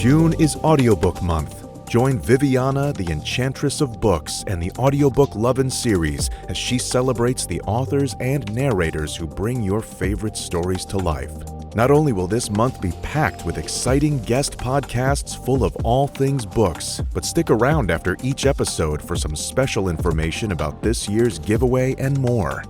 June is Audiobook Month. Join Viviana, the Enchantress of Books, and the Audiobook Lovin Series as she celebrates the authors and narrators who bring your favorite stories to life. Not only will this month be packed with exciting guest podcasts full of all things books, but stick around after each episode for some special information about this year's giveaway and more.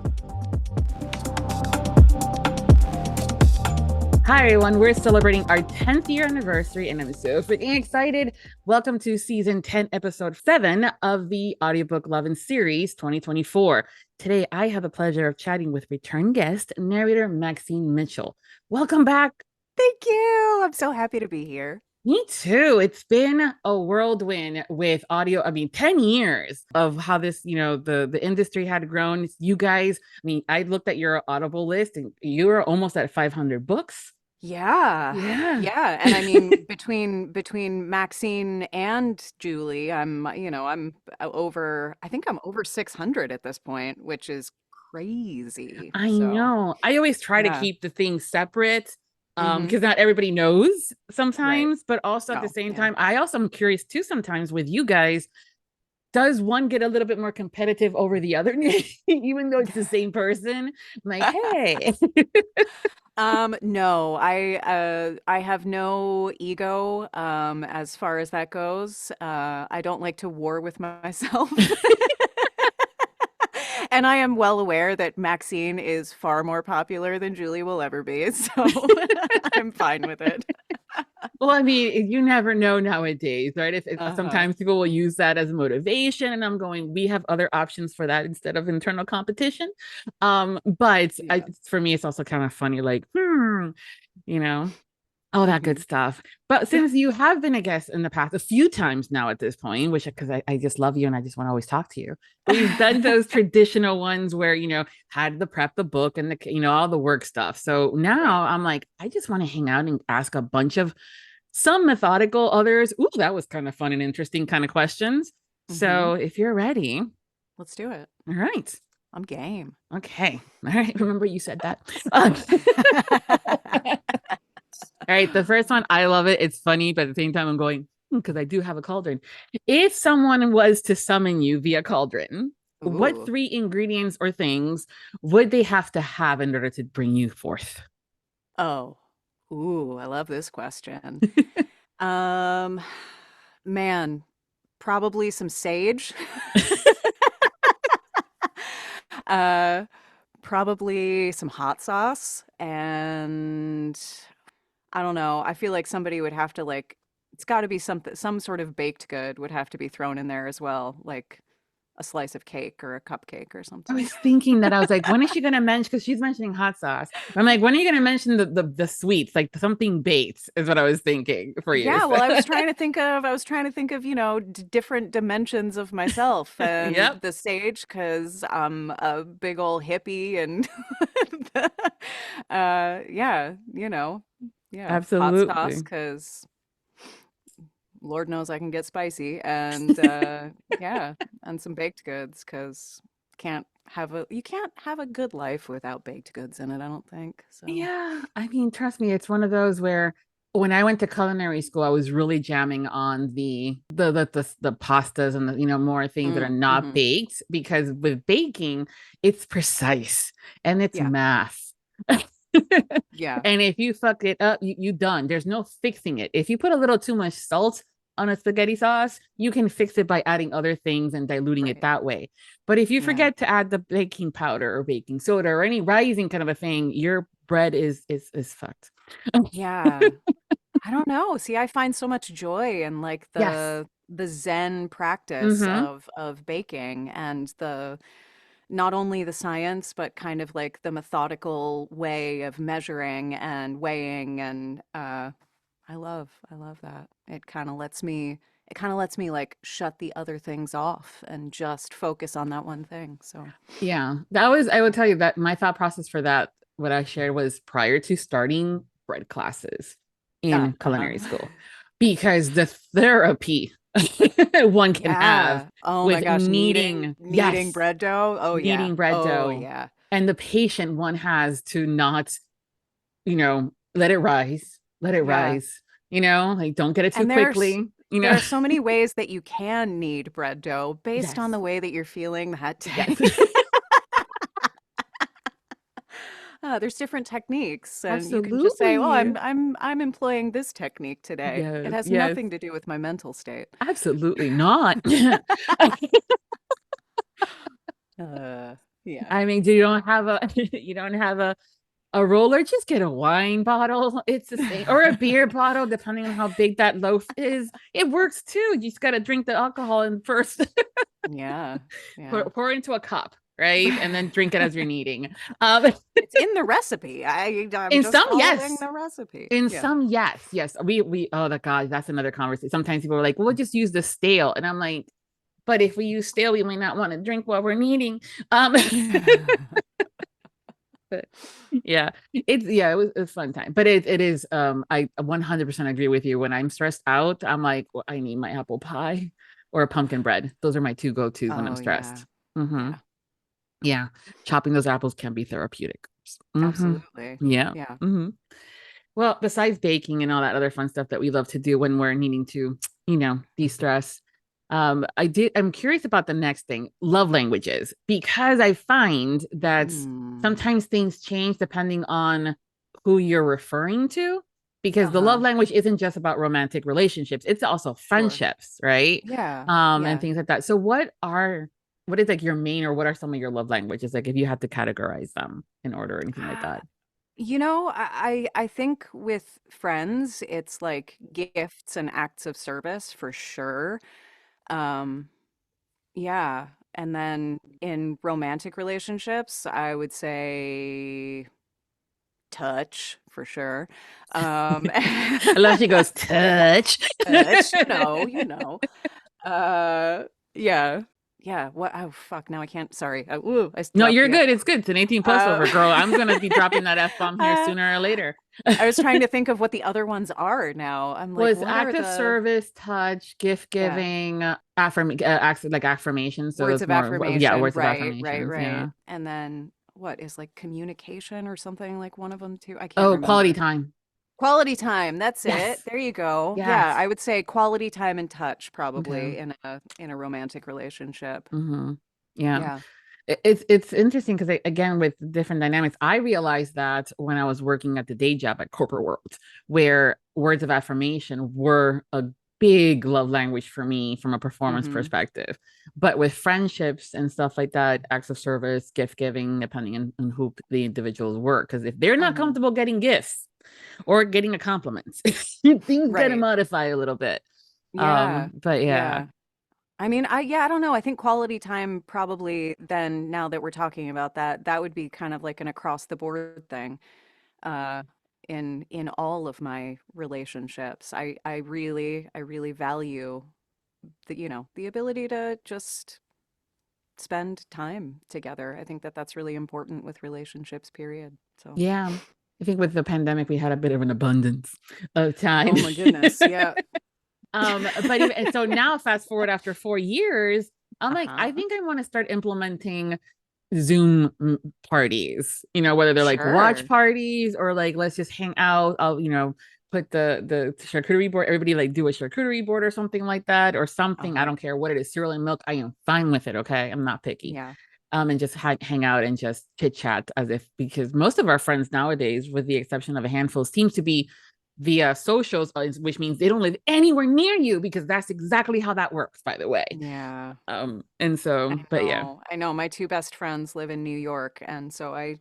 Hi everyone, we're celebrating our 10th year anniversary and I'm so freaking excited. Welcome to season 10, episode 7 of the Audiobook Lovin Series 2024. Today, I have the pleasure of chatting with return guest, narrator Maxine Mitchell. Welcome back. Thank you. I'm so happy to be here. Me too. It's been a whirlwind with audio. 10 years of how this, the industry had grown. You guys, I looked at your Audible list and you were almost at 500 books. Yeah. And between Maxine and Julie, I'm over 600 at this point, which is crazy. I know. I always try to keep the things separate. Because not everybody knows sometimes, but also at the same time, I also am curious too sometimes with you guys, does one get a little bit more competitive over the other, even though it's the same person? I'm like, hey. No, I have no ego as far as that goes. I don't like to war with myself. And I am well aware that Maxine is far more popular than Julie will ever be, so I'm fine with it. Well, you never know nowadays, right? If sometimes people will use that as motivation, and I'm going, we have other options for that instead of internal competition. But for me, it's also kind of funny, like, all that good stuff. But since you have been a guest in the past a few times now at this point, which because I just love you and I just want to always talk to you. But you've done those traditional ones where, had to prep the book and all the work stuff. So now I'm like, I just want to hang out and ask a bunch of some methodical, others. Ooh, that was kind of fun and interesting kind of questions. So if you're ready, let's do it. All right. I'm game. Okay. All right. Remember you said that. All right, the first one, I love it. It's funny, but at the same time, I'm going, because I do have a cauldron. If someone was to summon you via cauldron, what 3 ingredients or things would they have to have in order to bring you forth? I love this question. Man, probably some sage. Probably some hot sauce, and I don't know. I feel like somebody would have to it's got to be some sort of baked good would have to be thrown in there as well, like a slice of cake or a cupcake or something. I was thinking that. I was like, when is she going to mention, because she's mentioning hot sauce. I'm like, when are you going to mention the sweets, like something baked is what I was thinking for you. Yeah, well, I was trying to think of, different dimensions of myself, and the sage, because I'm a big old hippie, and absolutely. Hot sauce, because Lord knows I can get spicy, and and some baked goods, because you can't have a good life without baked goods in it, I don't think. So yeah, trust me, it's one of those where when I went to culinary school, I was really jamming on the pastas and the more things that are not baked, because with baking, it's precise and it's math. Yeah. And if you fuck it up, you done. There's no fixing it. If you put a little too much salt on a spaghetti sauce, you can fix it by adding other things and diluting it that way. But if you forget to add the baking powder or baking soda or any rising kind of a thing, your bread is fucked. Yeah. I don't know. See, I find so much joy in the Zen practice of baking, and not only the science, but kind of like the methodical way of measuring and weighing, and I love that. It kind of lets me like shut the other things off and just focus on that one thing. So yeah, I would tell you that my thought process for that, what I shared, was prior to starting bread classes in culinary school, because the therapy one can have with kneading bread dough. Kneading bread dough. Yeah. And the patient one has to not, let it rise, like don't get it too And quickly. there are so many ways that you can knead bread dough based on Yes. the way that you're feeling that day. Yes. There's different techniques, and you can just say, "Oh, Absolutely. I'm employing this technique today. It Yes. has Yes. nothing to do with my mental state." Absolutely not. Yeah. I mean, you don't have a roller, just get a wine bottle. It's the same, or a beer bottle, depending on how big that loaf is. It works too. You just got to drink the alcohol in first. Yeah. Pour into a cup, right? And then drink it as you're kneading. It's in the recipe. I'm In just some, following yes. the recipe. In Yeah. some, yes. We oh the God, that's another conversation. Sometimes people are like, well, we'll just use the stale. And I'm like, but if we use stale, we might not want to drink while we're kneading. But it was a fun time. But it is I 100% agree with you. When I'm stressed out, I'm like, well, I need my apple pie or pumpkin bread. Those are my two go-tos when I'm stressed. Yeah. Chopping those apples can be therapeutic. Absolutely. Yeah. Well, besides baking and all that other fun stuff that we love to do when we're needing to, de-stress, I'm curious about the next thing, love languages, because I find that sometimes things change depending on who you're referring to, because the love language isn't just about romantic relationships. It's also friendships, right? Yeah. And things like that. So what is like your main, or what are some of your love languages? Like if you had to categorize them in order or anything like that. I think with friends, it's like gifts and acts of service for sure. Um, yeah. And then in romantic relationships, I would say touch for sure. I love she goes touch. Touch, yeah. Yeah. What? Oh, fuck. Now I can't. Sorry. No, you're good. It's good. It's an 18 plus over, girl. I'm going to be dropping that F-bomb here sooner or later. I was trying to think of what the other ones are now. I'm like, it's act of service, touch, gift giving, acts like affirmations. So words of affirmation. Yeah, words of Right. affirmations. Yeah. And then what is like communication or something, like one of them too? I can't remember. Quality time. Quality time. That's Yes. it. There you go. Yes. Yeah, I would say quality time and touch probably in a romantic relationship. Yeah. It's interesting because again, with different dynamics, I realized that when I was working at the day job at corporate world, where words of affirmation were a big love language for me from a performance perspective. But with friendships and stuff like that, acts of service, gift giving, depending on who the individuals were, because if they're not comfortable getting gifts or getting a compliment, things gotta modify a little bit. But yeah. I mean, I don't know. I think quality time probably then, now that we're talking about that would be kind of like an across the board thing. In all of my relationships, I really value the ability to just spend time together. I think that's really important with relationships, period. So yeah, I think with the pandemic we had a bit of an abundance of time. Oh my goodness, yeah. But so now, fast forward after 4 years, I'm like, I think I want to start implementing Zoom parties, whether they're like watch parties or like, let's just hang out. I'll, put the charcuterie board, everybody like do a charcuterie board or something like that, or something. I don't care what it is, cereal and milk. I am fine with it. Okay. I'm not picky. Yeah. And just hang out and just chit chat because most of our friends nowadays, with the exception of a handful, seems to be via socials, which means they don't live anywhere near you, because that's exactly how that works, by the way. Yeah. And so, I know my two best friends live in New York, and so I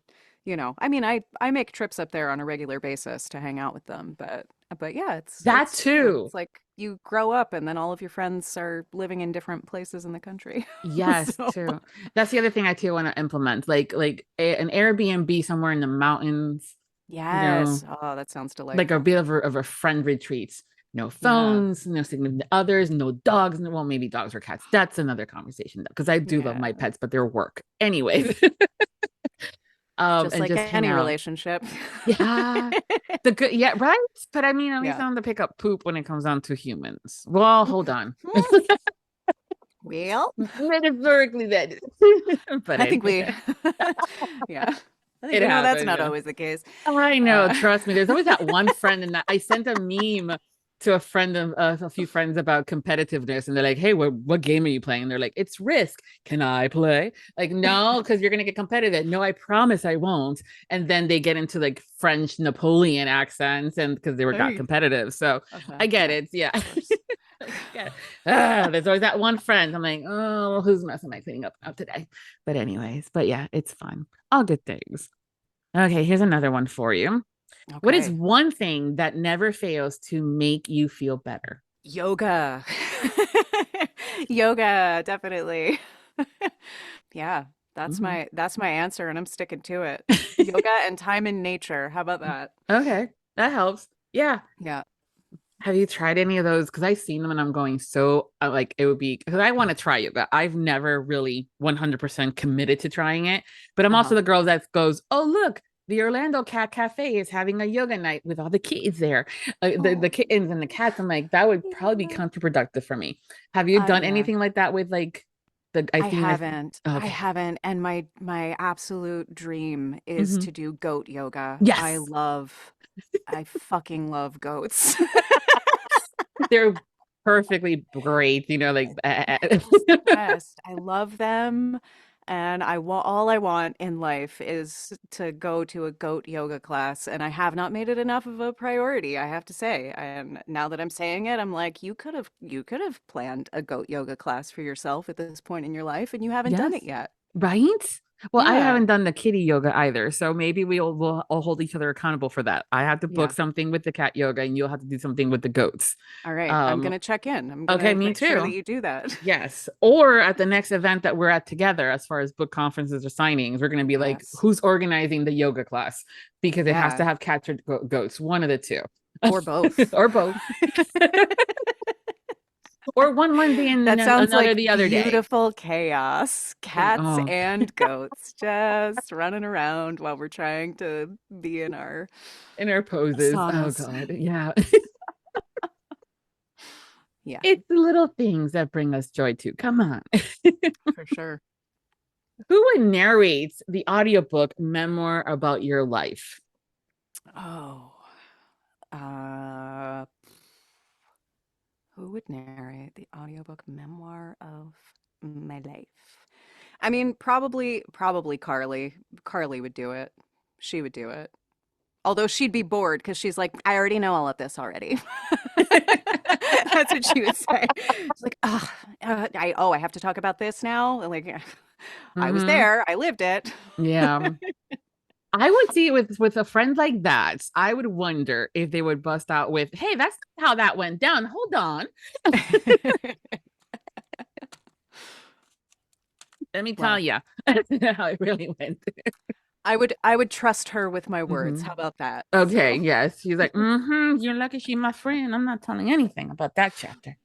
make trips up there on a regular basis to hang out with them, but yeah, it's too. It's like you grow up and then all of your friends are living in different places in the country. Yes, too. That's the other thing I too want to implement, like an Airbnb somewhere in the mountains. Yes. Oh, that sounds delightful. Like a bit of a friend retreat. No phones, no significant others, no dogs. Well, maybe dogs or cats. That's another conversation, though, because I do love my pets, but they're work. Anyways. Just like any relationship. Yeah. Right. But I mean, at least I don't have to pick up poop when it comes down to humans. Well, hold on. Well, metaphorically, that is. But I think yeah. I think that's not always the case. I know. Trust me. There's always that one friend, and I sent a meme to a few friends about competitiveness, and they're like, "Hey, what game are you playing?" And they're like, "It's Risk. Can I play?" Like, no, because you're gonna get competitive. No, I promise I won't. And then they get into like French Napoleon accents, and because they got competitive. So okay, I get it. Yeah. There's always that one friend. I'm like, oh, whose mess am I cleaning up today? But anyways, but yeah, it's fun. All good things. Okay, here's another one for you. Okay. What is one thing that never fails to make you feel better? Yoga. Yoga, definitely. Yeah, that's my answer, and I'm sticking to it. Yoga and time in nature. How about that? Okay, that helps. Yeah. Yeah. Have you tried any of those? Because I've seen them and I'm going so like it would be because I want to try yoga. I've never really 100% committed to trying it, but I'm also the girl that goes, "Oh, look, the Orlando Cat Cafe is having a yoga night with all the kids there, the kittens and the cats." I'm like, that would probably be counterproductive for me. Have you done anything like that with like the? I haven't. I haven't. And my absolute dream is to do goat yoga. Yes. I fucking love goats. They're perfectly great, you know, like Yes, I love them. And all I want in life is to go to a goat yoga class, and I have not made it enough of a priority, I have to say. And now that I'm saying it, I'm like, you could have planned a goat yoga class for yourself at this point in your life, and you haven't done it yet. Right? Well, I Yeah. haven't done the kitty yoga either, so maybe we'll all hold each other accountable for that. I have to book something with the cat yoga, and you'll have to do something with the goats. All right, I'm gonna check in. I'm Okay, gonna me make sure that too. you do that. Yes. Or at the next event that we're at together, as far as book conferences or signings, we're gonna be like, who's organizing the yoga class? Because it has to have cats or goats, one of the two. Or both. Or both. Or one day and That sounds another like the other day. beautiful chaos. Cats and goats just running around while we're trying to be in our poses. saunas. Oh God. Yeah. Yeah. It's the little things that bring us joy too. Come on. For sure. Who would narrate the audiobook memoir about your life? Oh. Who would narrate the audiobook memoir of my life? I mean, probably Carly. Carly would do it. She would do it. Although she'd be bored because she's like, I already know all of this already. That's what she would say. She's like, I have to talk about this now. Like, I was there. I lived it. Yeah. I would see it with a friend like that. I would wonder if they would bust out with, "Hey, that's how that went down. Hold on. Let me tell you how it really went." I would trust her with my words. How about that? Okay, yes. She's like, you're lucky she's my friend. I'm not telling anything about that chapter.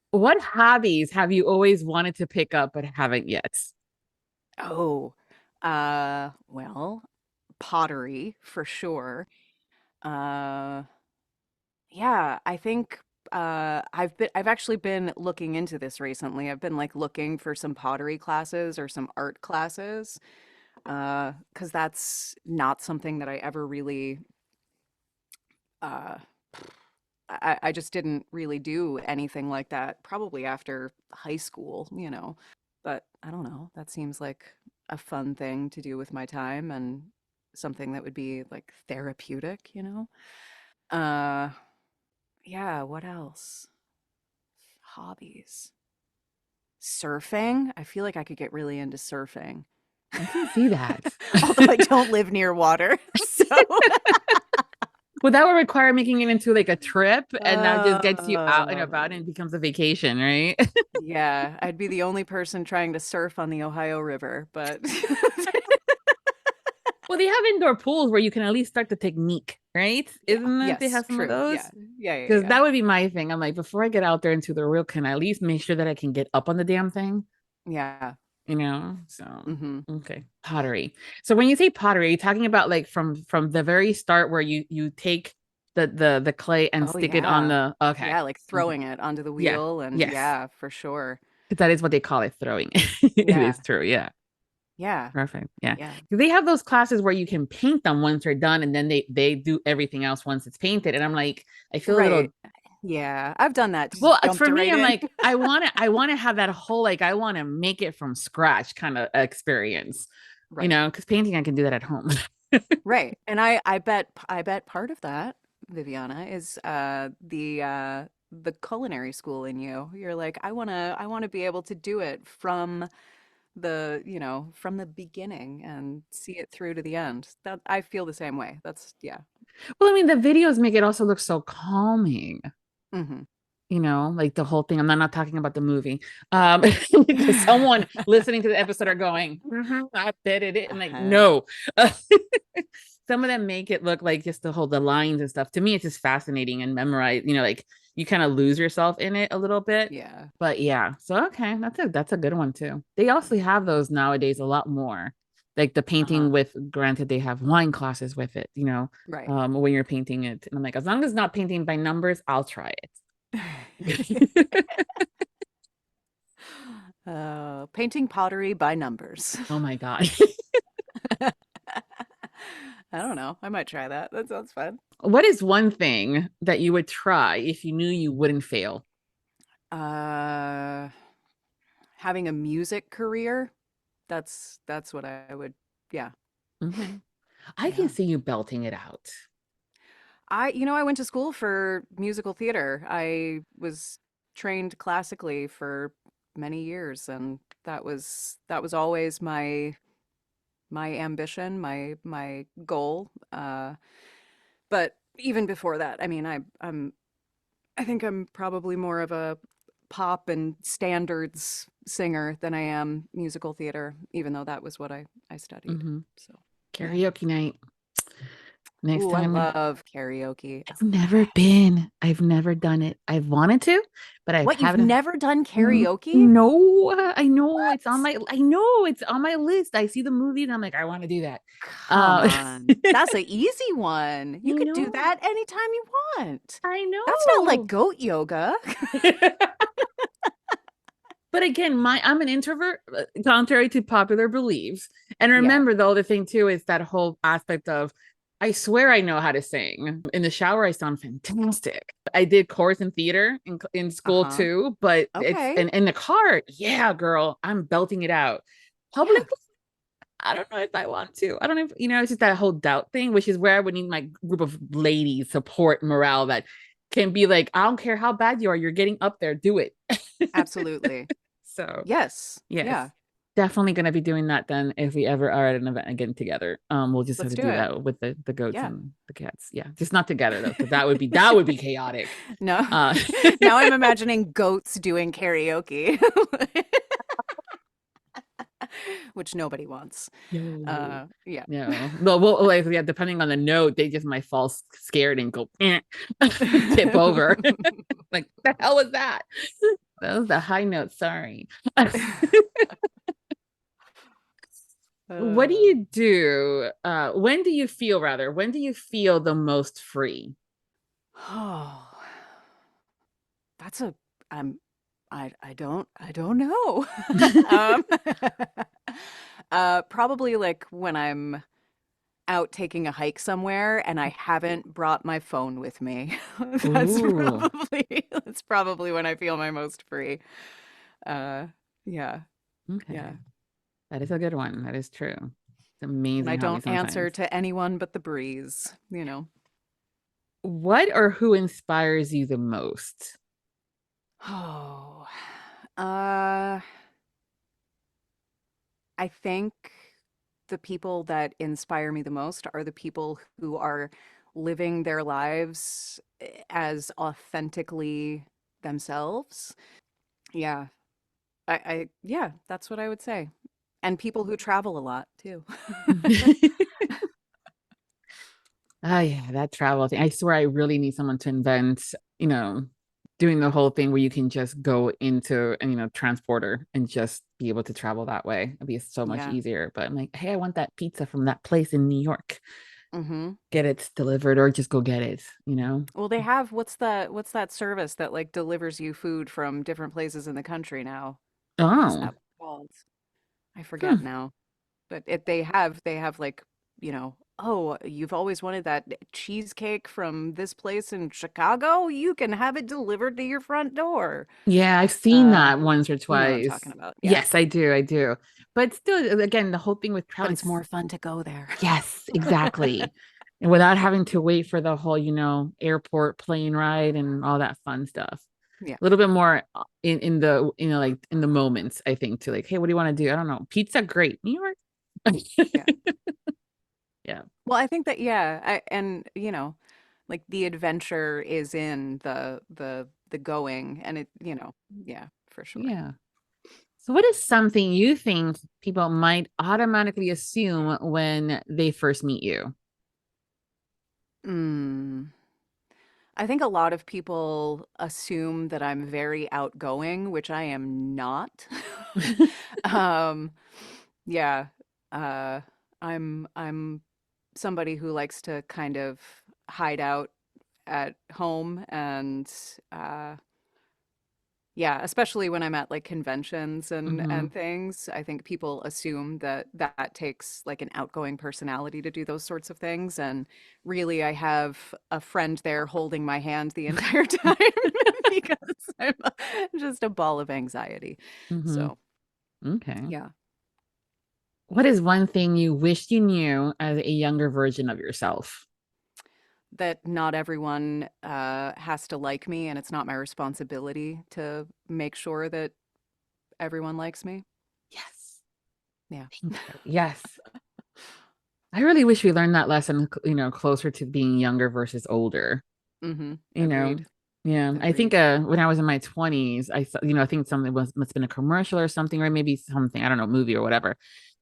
What hobbies have you always wanted to pick up but haven't yet? Oh, well, pottery for sure. Yeah, I think I've actually been looking into this recently. I've been like looking for some pottery classes or some art classes, because that's not something that I ever really uh I just didn't really do anything like that probably after high school, you know. But I don't know. That seems like a fun thing to do with my time and something that would be like therapeutic, you know? Uh, yeah, what else? Hobbies. Surfing. I feel like I could get really into surfing. I can see that. Although I don't live near water. So well, that would require making it into like a trip, and that just gets you out and about and becomes a vacation, right? Yeah, I'd be the only person trying to surf on the Ohio River, but well, they have indoor pools where you can at least start the technique, right? Isn't it? Yes, They have some of true. those. Yeah. Because that would be my thing. I'm like, before I get out there into the real, can I at least make sure that I can get up on the damn thing? Yeah. You know, so okay, pottery. So when you say pottery, are you talking about like from the very start where you take the clay and stick it on the yeah, like throwing it onto the wheel and yeah, for sure. That is what they call it, throwing. It is true, yeah. Yeah. Perfect. Yeah. Yeah. They have those classes where you can paint them once they're done and then they do everything else once it's painted. And I'm like, I feel a little Right. Yeah. I've done that. Just well, jumped for me, right I'm in. like, I want to have that whole like I want to make it from scratch kind of experience, Right. because painting I can do that at home. Right. And I bet part of that, Viviana, is the culinary school in you. You're like, I wanna be able to do it from from the beginning and see it through to the end. That I feel the same way. That's yeah. Well, I mean, the videos make it also look so calming. Hmm. Like the whole thing. I'm not talking about the movie. Because someone listening to the episode are going, I bet it is. I'm like, Uh-huh. no. Some of them make it look like just the lines and stuff. To me, it's just fascinating and memorize, like you kind of lose yourself in it a little bit. Yeah. But yeah, so okay, that's a good one too. They also have those nowadays a lot more. Like the Uh-huh. painting with, granted, they have wine classes with it, Right. when you're painting it. And I'm like, as long as it's not painting by numbers, I'll try it. Painting pottery by numbers. Oh my God. I don't know. I might try that. That sounds fun. What is one thing that you would try if you knew you wouldn't fail? Uh, Having a music career. That's what I would. Yeah. Okay. I can Yeah. see you belting it out. I went to school for musical theater. I was trained classically for many years, and that was always my ambition, my goal. But even before that, I mean, I think I'm probably more of a pop and standards singer than I am musical theater, even though that was what I studied. Hmm. So, yeah. Karaoke night. Next Ooh, I time. love karaoke. I've never been. I've never done it. I've wanted to, but I What, you've haven't. never done karaoke? No, What? I know it's on my list. I see the movie and I'm like, I want to do that. Come Uh, on. That's an easy one. You I could do know. that anytime you want. I That's not like know. goat yoga. But again, I'm an introvert, contrary to popular beliefs. And Yeah. remember, the other thing too is that whole aspect of, I swear I know how to sing. In the shower, I sound fantastic. I did chorus and theater in school Uh-huh. too, but it's Okay. in the car. Yeah, girl, I'm belting it out. Public, Yeah. I don't know if I want to. I don't know if, it's just that whole doubt thing, which is where I would need my group of ladies support morale that can be like, I don't care how bad you are, you're getting up there, do it. Absolutely. So Yes. yes, Yeah. definitely going to be doing that then if we ever are at an event again together. We'll just have Let's to do do it. that with the goats Yeah. and the cats. Yeah, just not together though, because that would be chaotic. No. Uh, Now I'm imagining goats doing karaoke, which nobody wants. no, Yeah. no. Well, like, yeah, depending on the note, they just might fall scared and go tip over. Like, the hell was that? That was the high note. Sorry. What do Uh, you do? When do you feel the most free? oh, that's a I don't know. Um, Probably like when I'm out taking a hike somewhere and I haven't brought my phone with me. That's Ooh, probably when I feel my most free. Uh, yeah, okay. yeah. That is a good one. That is true. It's And I amazing how we don't answer sometimes. to anyone but the breeze. What or who inspires you the most? Oh, uh, I think the people that inspire me the most are the people who are living their lives as authentically themselves. Yeah. Yeah, that's what I would say. And people who travel a lot too. Oh yeah, that travel thing. I swear I really need someone to invent, you know, doing the whole thing where you can just go into and transporter and just be able to travel that way. It'd be so much Yeah. easier. But I'm like, hey, I want that pizza from that place in New York. Hmm. Get it delivered or just go get it. Well, they have what's that service that like delivers you food from different places in the country now? What is Oh, that called? I hmm. forget now. But they have like, oh, you've always wanted that cheesecake from this place in Chicago? You can have it delivered to your front door. Yeah, I've seen Uh, that once or you know what I'm talking twice. about. Yeah. Yes, I do. I do. But still, again, the whole thing with But crowds. it's more fun to go there. Yes, exactly. And without having to wait for the whole, airport plane ride and all that fun stuff. Yeah. A little bit more in the, like in the moments, I think, to like, hey, what do you want to do? I don't know. Pizza, great. New York. Yeah. Yeah. Well, I think that, yeah, and like the adventure is in the going, and yeah, for sure. Yeah. So what is something you think people might automatically assume when they first meet you? Mm. I think a lot of people assume that I'm very outgoing, which I am not. Um, yeah, uh, I'm somebody who likes to kind of hide out at home and uh, yeah, especially when I'm at like conventions and Hmm. and things. I think people assume that that takes like an outgoing personality to do those sorts of things. And really, I have a friend there holding my hand the entire time because just a ball of anxiety. Hmm. So, Okay. yeah, What is one thing you wish you knew as a younger version of yourself? that not everyone has to like me, and it's not my responsibility to make sure that everyone likes me. Yes. Yeah. Thank you. Yes. I really wish we learned that lesson, closer to being younger versus older. Mm-hmm. you know Agreed. yeah, I think Agreed. when I was in my 20s, I think something must have been a commercial or something, or maybe something, I don't know, movie or whatever.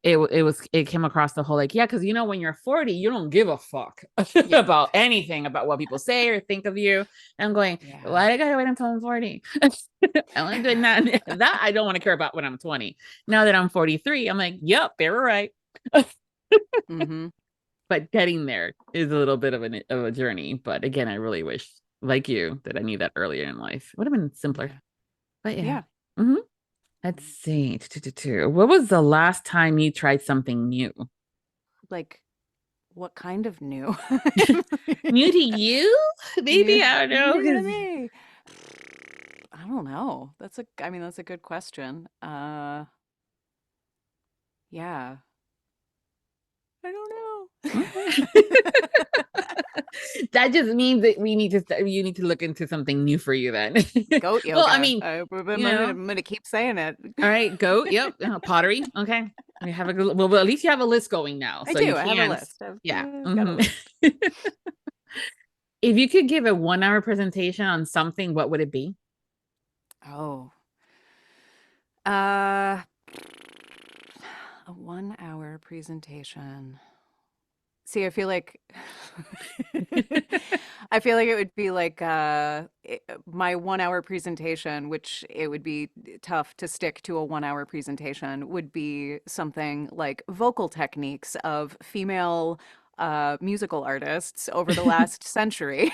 It came across the whole like, yeah, because when you're 40 you don't give a fuck Yeah. about anything, about what people say or think of you. And I'm going, Yeah. why do I gotta wait until I'm 40? I'm doing that I don't want to care about when I'm 20. Now that I'm 43, I'm like, yep, they were right. Mm-hmm. But getting there is a little bit of a journey. But again, I really wish, like you, that I knew that earlier in life. Would have been simpler. Yeah. But yeah. Yeah. Hmm. Let's see. What was the last time you tried something new? Like, what kind of new? New to you? New, Maybe, I don't know. new to 'Cause me. I don't know. I mean, that's a good question. Yeah. I don't okay. know. That just means that you need to look into something new for you then. Goat Well, I yoga. mean, I'm you know, gonna keep saying it. all right, goat. Yep. Pottery. Okay. We have well, at least you have a list going now. I So you do. I have a can, list. I've yeah. got a Mhm. list. If you could give a 1 hour presentation on something, what would it be? Oh. Uh, a 1 hour presentation. See, I feel like I feel like it would be like my 1 hour presentation, which it would be tough to stick to a 1 hour presentation, would be something like vocal techniques of female musical artists over the last century.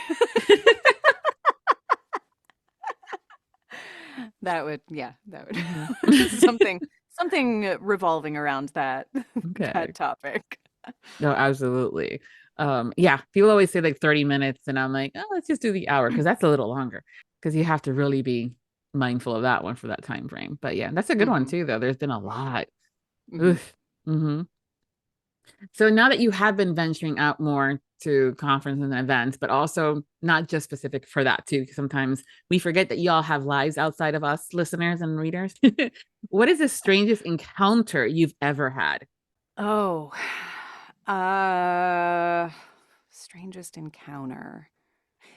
That Mhm. would something revolving around that Okay. that topic. No, absolutely. Yeah, people always say like 30 minutes, and I'm like, oh, let's just do the hour because that's a little longer because you have to really be mindful of that one for that time frame. But yeah, that's a good one Hmm. too, though. There's been a lot. Hmm. Oof. Hmm. So now that you have been venturing out more to conferences and events, but also not just specific for that too, because sometimes we forget that y'all have lives outside of us, listeners and readers. What is the strangest encounter you've ever had? Oh, uh, strangest encounter.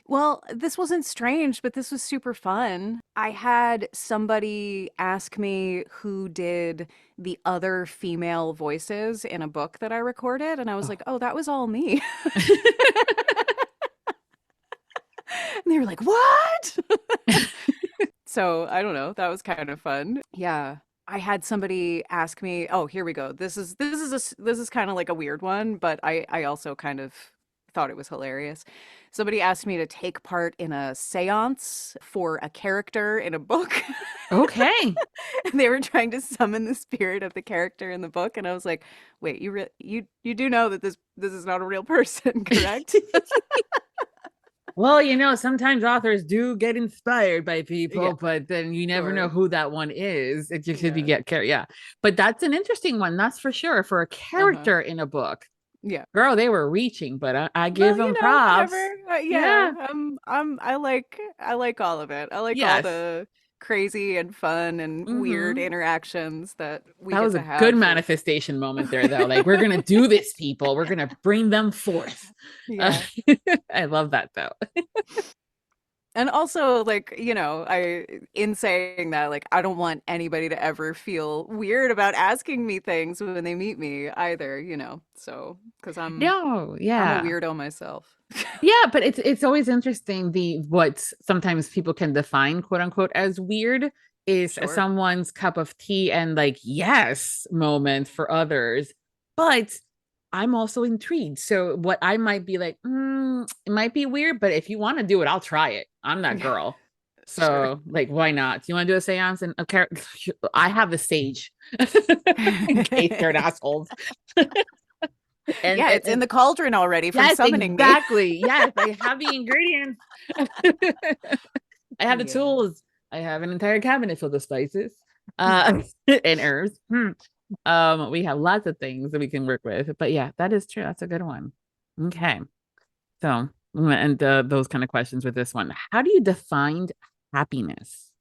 Well, this wasn't strange, but this was super fun. I had somebody ask me who did the other female voices in a book that I recorded, and I was Oh. like, "Oh, that was all me." And they were like, "What?" So, I don't know, that was kind of fun. Yeah. I had somebody ask me, "Oh, here we go. This is kind of like a weird one, but I also kind of thought it was hilarious. Somebody asked me to take part in a seance for a character in a book. Okay. And they were trying to summon the spirit of the character in the book, and I was like, "Wait, you do know that this is not a real person, correct?" Well, sometimes authors do get inspired by people, Yeah, but then you never know sure. who that one is. It just could be Yeah. yeah. But that's an interesting one, that's for sure, for a Uh-huh. character in a book. Yeah. Girl, they were reaching, but I give Well, them whatever. props. Yeah, Yeah. I like all of it. I like all Yes. the crazy and fun and weird Hmm. interactions that we That get was to a good have with. manifestation moment there, though. Like, we're gonna do this, people. We're gonna bring them forth. Yeah. I love that, though. And also, like, in saying that, like, I don't want anybody to ever feel weird about asking me things when they meet me either, so, because No, I'm a yeah. weirdo myself. Yeah, but it's always interesting what sometimes people can define, quote unquote, as weird is Sure. someone's cup of tea and like yes moment for others. But I'm also intrigued. So what I might be like, it might be weird, but if you want to do it, I'll try it. I'm that girl. Sure. So like, why not? Do you want to do a seance? And okay, I have the sage in case they're assholes. Yeah, it's in And the cauldron already from yes, summoning me. exactly. Yes, I have the ingredients. I have the Yeah. tools. I have an entire cabinet full of spices and herbs. We have lots of things that we can work with. But yeah, that is true. That's a good one. Okay. So, and those kind of questions with this one. How do you define happiness?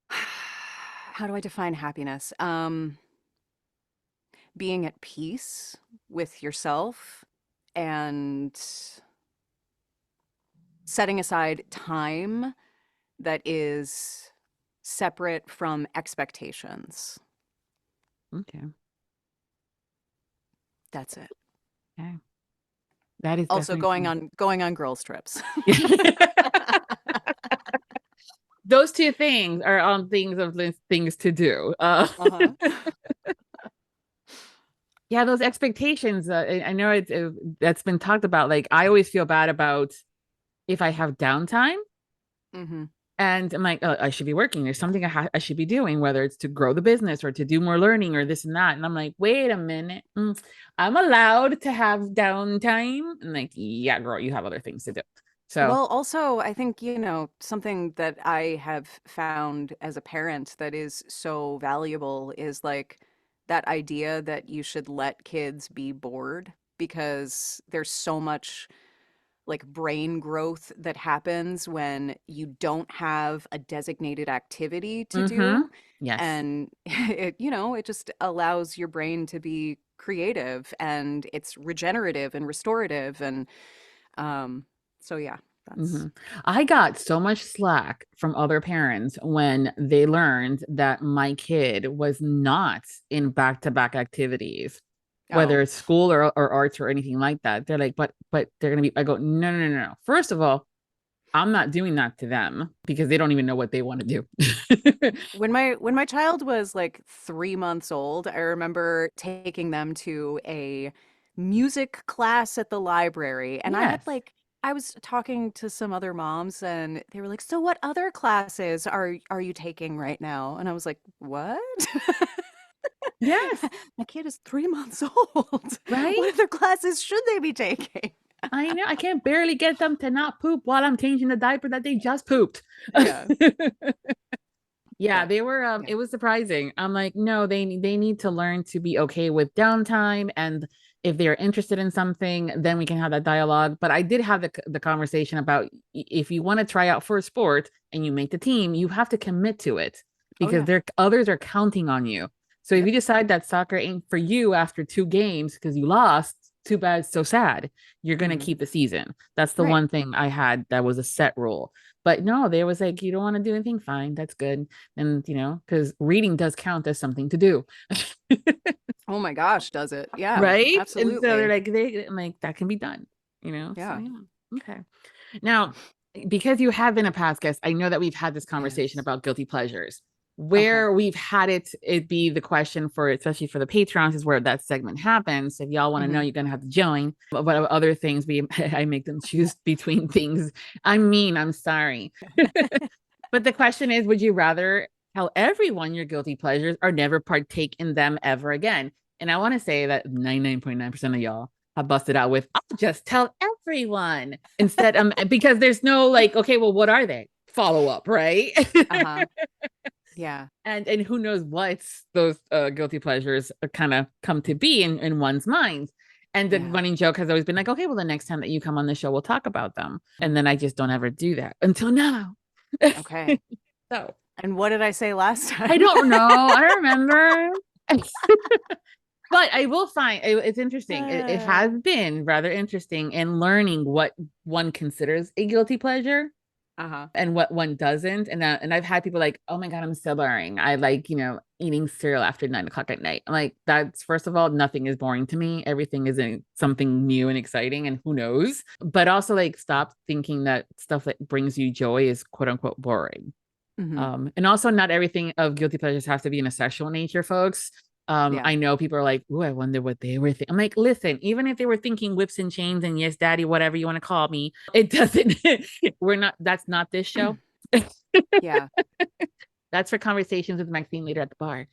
How do I define happiness? Being at peace with yourself and setting aside time that is separate from expectations. Okay. That's it. Okay. That is Also definitely going on girls trips. those two things are on things to do. Uh-huh. Yeah, those expectations. I know that's been talked about. Like, I always feel bad about if I have downtime Mm-hmm. and I'm like, oh, I should be working. There's something I should be doing, whether it's to grow the business or to do more learning or this and that. And I'm like, wait a minute, I'm allowed to have downtime. And like, yeah, girl, you have other things to do. So, Well, also, I think, something that I have found as a parent that is so valuable is like that idea that you should let kids be bored because there's so much like brain growth that happens when you don't have a designated activity to mm-hmm. do. Yes. And it just allows your brain to be creative and it's regenerative and restorative. And so, yeah, that's. Mm-hmm. I got so much slack from other parents when they learned that my kid was not in back-to-back activities, whether Oh, it's school or arts or anything like that. They're like, but they're gonna be. I go, no, no, no, no. First of all, I'm not doing that to them because they don't even know what they want to do. when my child was like 3 months old, I remember taking them to a music class at the library, and Yes. I was talking to some other moms, and they were like, "So, what other classes are you taking right now?" And I was like, "What?" Yes. My kid is 3 months old. Right. What other classes should they be taking? I know. I can't barely get them to not poop while I'm changing the diaper that they just pooped. Yeah, Yeah, but they were yeah. it was surprising. I'm like, no, they need to learn to be okay with downtime, and if they're interested in something, then we can have that dialogue. But I did have the conversation about if you want to try out for a sport and you make the team, you have to commit to it Oh because yeah. there others are counting on you. So if Yep. you decide that soccer ain't for you after 2 games because you lost, too bad, so sad. You're gonna Hmm. keep the season. That's the Right. one thing I had that was a set rule. But no, there was like, you don't want to do anything, fine, that's good. And because reading does count as something to do. Oh my gosh, does it? Yeah, Right. And so they're absolutely. like, I'm like, that can be done. So Yeah. yeah. Okay. Now, because you have been a past guest, I know that we've had this conversation Yes. about guilty pleasures. where we've had it be the question for, especially for the patrons, is where that segment happens. If y'all want to know, you're gonna have to join. But other things, I make them choose between things. I'm sorry. But the question is, would you rather tell everyone your guilty pleasures or never partake in them ever again? And I want to say that 99.9% of y'all have busted out with, I'll just tell everyone instead, because there's no like, okay, well, what are they? Follow up, right? Yeah. And who knows what those guilty pleasures kind of come to be in one's mind. And the running joke has always been like, okay, well, the next time that you come on the show, we'll talk about them. And then I just don't ever do that until now. Okay. So, and what did I say last time? I don't know. I don't remember. But I will find it's interesting. It has been rather interesting in learning what one considers a guilty pleasure. And what one doesn't. And I've had people like, oh my God, I'm so boring. I like, eating cereal after 9:00 at night. I'm like, that's, first of all, nothing is boring to me. Everything is something new and exciting, and who knows? But also, like, stop thinking that stuff that brings you joy is quote unquote boring. And also, not everything of guilty pleasures has to be in a sexual nature, folks. I know people are like, oh, I wonder what they were thinking. I'm like, listen, even if they were thinking whips and chains and yes, daddy, whatever you want to call me, it doesn't, that's not this show. Yeah. That's for conversations with Maxine later at the bar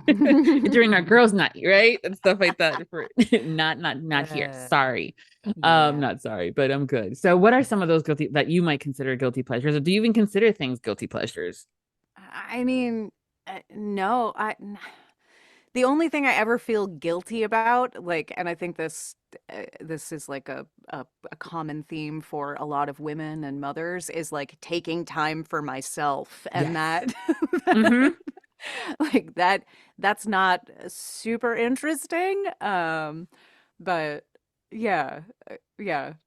during our girls' night, right? And stuff like that. Not here. Sorry. Not sorry, but I'm good. So what are some of those that you might consider guilty pleasures, or do you even consider things guilty pleasures? I mean, no, the only thing I ever feel guilty about, like, and I think this is like a common theme for a lot of women and mothers, is like taking time for myself, and that like that's not super interesting. But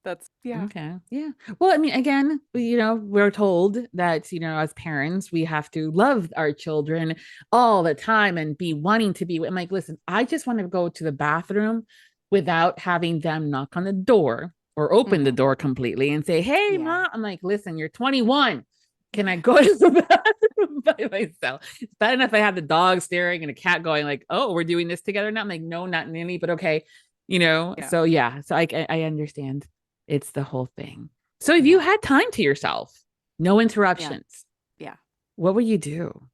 that's okay. Yeah. Well, I mean, again, we're told that, as parents, we have to love our children all the time and be wanting to be. I'm like, listen, I just want to go to the bathroom without having them knock on the door or open the door completely and say, hey, Mom. I'm like, listen, you're 21. Can I go to the bathroom by myself? It's bad enough I have the dog staring and a cat going like, oh, we're doing this together now. I'm like, no, not nearly, but okay. So I understand. It's the whole thing. So if you had time to yourself, no interruptions, what would you do?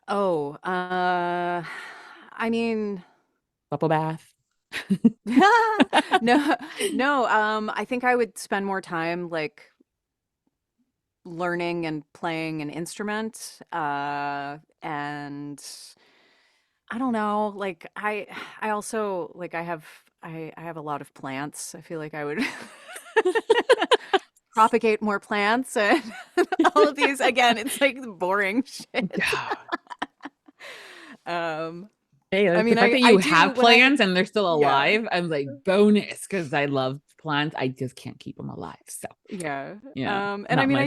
Oh, I mean, bubble bath. No, I think I would spend more time like learning and playing an instrument, and I don't know, like I also like I have a lot of plants. I feel like I would propagate more plants and all of these. Again, it's like boring shit. Hey, I mean, the fact that you have plants and they're still alive, I'm like, bonus, because I love plants. I just can't keep them alive. So and I mean,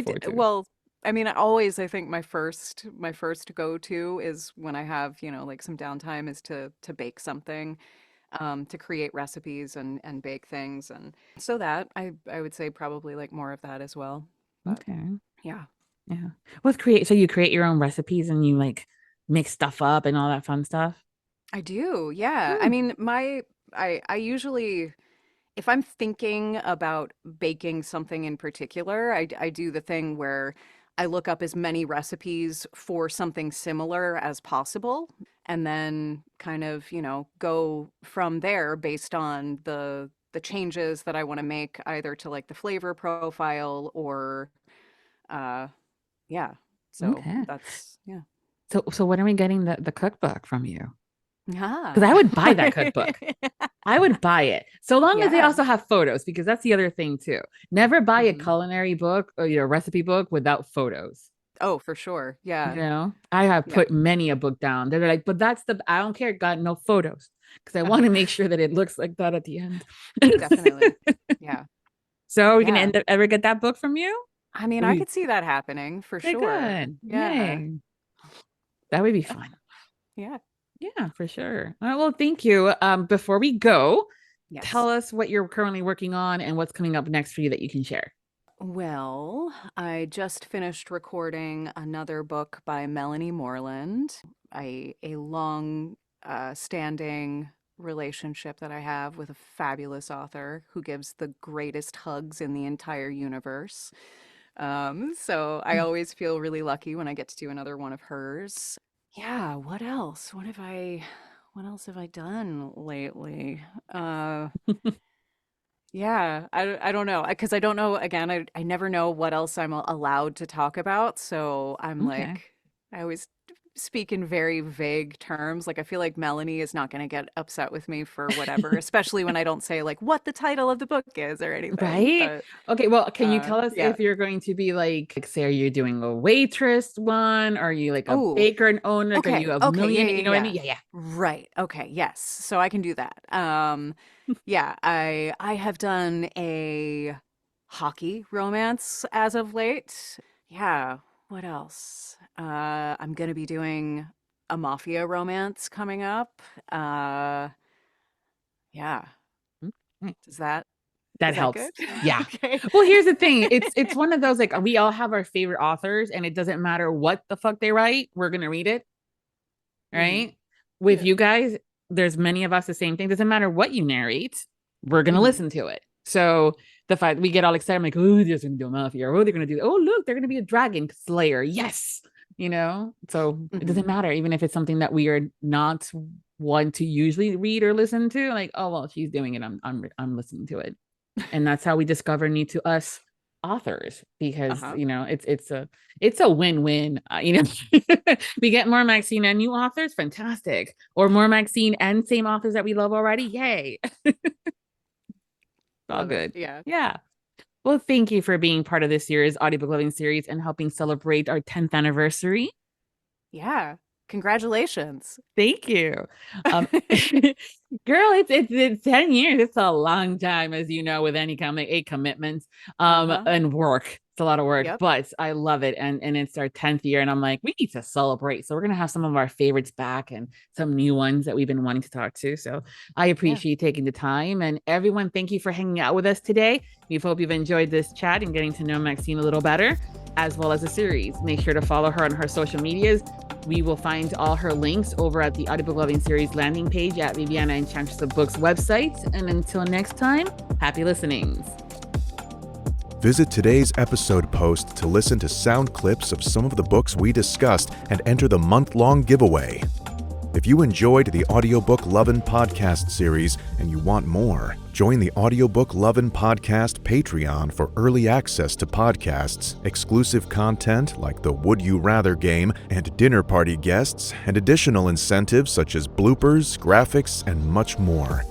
I mean, I think my first go-to is when I have, like some downtime, is to bake something, to create recipes and bake things. And so that I would say probably like more of that as well. But, okay. Yeah. So you create your own recipes and you like mix stuff up and all that fun stuff? I do. Yeah. I mean, I usually, if I'm thinking about baking something in particular, I do the thing where I look up as many recipes for something similar as possible, and then kind of, go from there based on the changes that I want to make, either to like the flavor profile or so that's So when are we getting the cookbook from you? Because I would buy that cookbook. I would buy it, so long as they also have photos, because that's the other thing too. Never buy a culinary book or recipe book without photos. Oh, for sure. Yeah. I have put many a book down. They're like, but I don't care. Got no photos, because I want to make sure that it looks like that at the end. Definitely. Yeah. So are we gonna ever get that book from you? I mean, I could see that happening for sure. Good. Yeah. That would be fun. Yeah. Yeah, for sure. All right, well, thank you. Before we go, tell us what you're currently working on and what's coming up next for you that you can share. Well, I just finished recording another book by Melanie Moreland, a long standing relationship that I have with a fabulous author who gives the greatest hugs in the entire universe. So I always feel really lucky when I get to do another one of hers. Yeah, what else? What else have I done lately? Yeah, I don't know because I don't know again. I never know what else I'm allowed to talk about, so I'm Okay. like I always speak in very vague terms. Like I feel like Melanie is not going to get upset with me for whatever, especially when I don't say like what the title of the book is or anything. Right? But Okay, well, can you tell us yeah. if you're going to be like, say, are you doing a waitress one? Are you like a Oh, baker and owner? Like, are okay. you a Okay. Yeah, million? yeah, You know what I mean? yeah. Yeah, yeah. Right. Okay. Yes. So I can do that. Yeah, I have done a hockey romance as of late. Yeah, what else? I'm gonna be doing a mafia romance coming up. Uh, yeah. Mm, Does that that is that helps. good? Yeah. Okay. Well, here's the thing. It's one of those like we all have our favorite authors, and it doesn't matter what the fuck they write, we're gonna read it, hmm right? With Yeah. you guys, there's many of us the same thing. Doesn't matter what you narrate, we're gonna hmm listen to it. So the fact we get all excited, I'm like, oh, they're gonna do a mafia, or oh, they're gonna do, oh, look, they're gonna be a dragon slayer. Yes, So it hmm doesn't matter, even if it's something that we are not one to usually read or listen to. Like, oh well, she's doing it. I'm listening to it, and that's how we discover new to us authors because Uh-huh. it's a win-win. We get more Maxine and new authors, fantastic, or more Maxine and same authors that we love already, yay. All Love it. good. Yeah. Yeah. Well, thank you for being part of this year's Audiobook Lovin Series and helping celebrate our 10th anniversary. Yeah. Congratulations. Thank you. Um, girl, it's 10 years. It's a long time, as you know, with any commitment Uh-huh. and work. It's a lot of work, Yep. but I love it. And it's our 10th year. And I'm like, we need to celebrate. So we're gonna have some of our favorites back and some new ones that we've been wanting to talk to. So I Yeah. appreciate you taking the time. And everyone, thank you for hanging out with us today. We hope you've enjoyed this chat and getting to know Maxine a little better, as well as the series. Make sure to follow her on her social medias. We will find all her links over at the Audiobook Lovin Series landing page at Viviana Enchantress of Books website. And until next time, happy listenings. Visit today's episode post to listen to sound clips of some of the books we discussed and enter the month-long giveaway. If you enjoyed the Audiobook Lovin podcast series and you want more, join the Audiobook Lovin podcast Patreon for early access to podcasts, exclusive content like the Would You Rather game and dinner party guests, and additional incentives such as bloopers, graphics, and much more.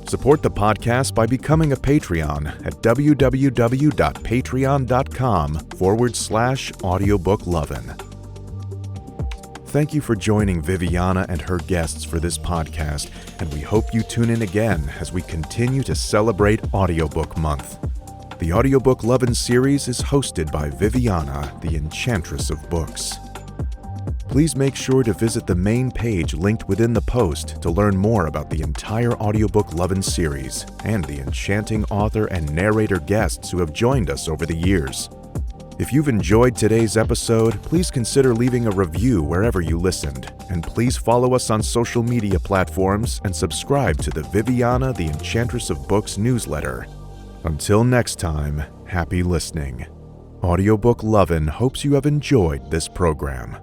Support the podcast by becoming a Patreon at www.patreon.com/audiobooklovin. Thank you for joining Viviana and her guests for this podcast, and we hope you tune in again as we continue to celebrate Audiobook Month. The Audiobook Lovin Series is hosted by Viviana, the Enchantress of Books. Please make sure to visit the main page linked within the post to learn more about the entire Audiobook Lovin Series and the enchanting author and narrator guests who have joined us over the years. If you've enjoyed today's episode, please consider leaving a review wherever you listened, and please follow us on social media platforms and subscribe to the Viviana the Enchantress of Books newsletter. Until next time, happy listening. Audiobook Lovin hopes you have enjoyed this program.